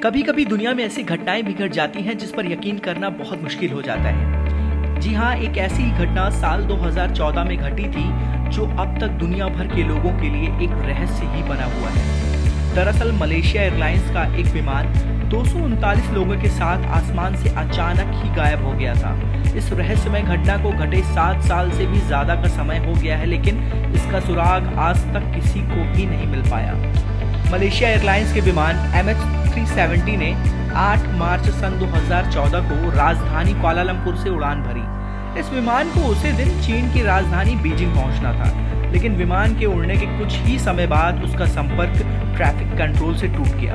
कभी कभी दुनिया में ऐसी घटनाएं भी घट जाती हैं जिस पर यकीन करना बहुत मुश्किल हो जाता है। जी हाँ, एक ऐसी ही घटना साल 2014 में घटी थी जो अब तक दुनिया भर के लोगों के लिए एक रहस्य ही बना हुआ है। दरअसल मलेशिया एयरलाइंस का एक विमान 239 लोगों के साथ आसमान से अचानक ही गायब हो गया था। इस रहस्यमय घटना को घटे 7 साल से भी ज्यादा का समय हो गया है, लेकिन इसका सुराग आज तक किसी को भी नहीं मिल पाया। मलेशिया एयरलाइंस के विमान MH370 ने 8 मार्च सन 2014 को राजधानी कुआलालंपुर से उड़ान भरी। इस विमान को उसी दिन चीन की राजधानी बीजिंग पहुंचना था, लेकिन विमान के उड़ने के कुछ ही समय बाद उसका संपर्क ट्रैफिक कंट्रोल से टूट गया।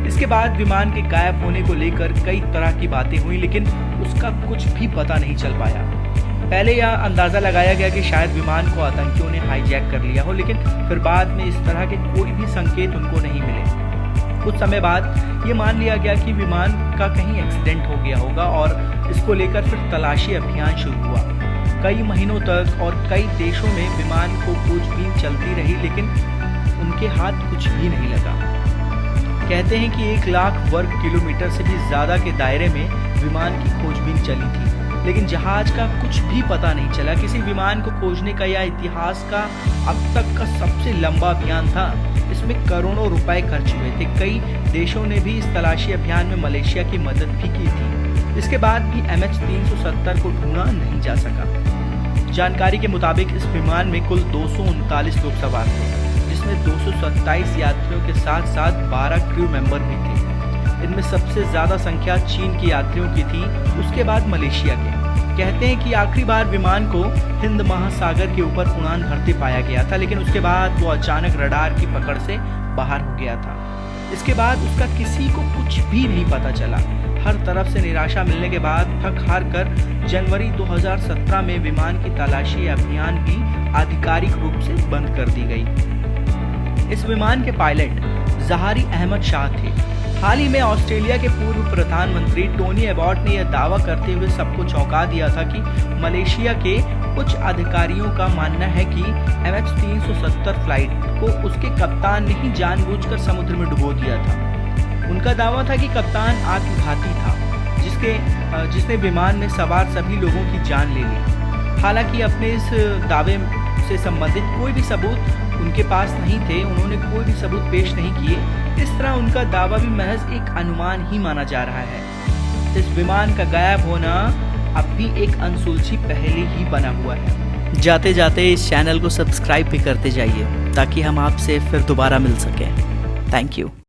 इसके बाद विमान के गायब होने को लेकर कई तरह की बातें हुई, लेकिन उसका कुछ भी पता नहीं चल पाया। पहले यह अंदाजा लगाया गया कि शायद विमान को आतंकियों ने हाईजैक कर लिया हो, लेकिन फिर बाद में इस तरह के कोई भी संकेत उनको नहीं मिले। कुछ समय बाद ये मान लिया गया कि विमान का कहीं एक्सीडेंट हो गया होगा और इसको लेकर फिर तलाशी अभियान शुरू हुआ। कई महीनों तक और कई देशों में विमान को खोजबीन चलती रही, लेकिन उनके हाथ कुछ भी नहीं लगा। कहते हैं कि 1 लाख वर्ग किलोमीटर से भी ज्यादा के दायरे में विमान की खोजबीन चली थी, लेकिन जहाज का कुछ भी पता नहीं चला। किसी विमान को खोजने का यह इतिहास का अब तक का सबसे लंबा अभियान था। इसमें करोड़ों रुपए खर्च हुए थे। कई देशों ने भी इस तलाशी अभियान में मलेशिया की मदद भी की थी। इसके बाद भी MH370 को ढूंढा नहीं जा सका। जानकारी के मुताबिक इस विमान में कुल 239 लोग सवार थे, जिसमें 227 यात्रियों के साथ साथ 12 क्रू मेंबर भी थे। इनमें सबसे ज्यादा संख्या चीन के यात्रियों की थी, उसके बाद मलेशिया के। कहते हैं कि आखिरी बार विमान को हिंद महासागर के ऊपर उड़ान भरते पाया गया था, लेकिन उसके बाद वो अचानक रडार की पकड़ से बाहर हो गया था। इसके बाद उसका किसी को कुछ भी नहीं पता चला। हर तरफ से निराशा मिलने के बाद थक हार कर जनवरी 2017 में विमान की तलाशी अभियान भी आधिकारिक रूप से बंद कर दी गई। इस विमान के पायलट जहारी अहमद शाह थे। हाल ही में ऑस्ट्रेलिया के पूर्व प्रधानमंत्री टोनी एबॉट ने यह दावा करते हुए सबको चौंका दिया था कि मलेशिया के उच्च अधिकारियों का मानना है कि MH370 फ्लाइट को उसके कप्तान ने ही जानबूझकर समुद्र में डुबो दिया था। उनका दावा था कि कप्तान आत्मघाती था, जिसने विमान में सवार सभी लोगों की जान ले ली। हालांकि अपने इस दावे से संबंधित कोई भी सबूत उनके पास नहीं थे। उन्होंने कोई भी सबूत पेश नहीं किए। इस तरह उनका दावा भी महज एक अनुमान ही माना जा रहा है। इस विमान का गायब होना अब भी एक अनसुलझी पहेली ही बना हुआ है। जाते जाते इस चैनल को सब्सक्राइब भी करते जाइए ताकि हम आपसे फिर दोबारा मिल सकें। Thank you.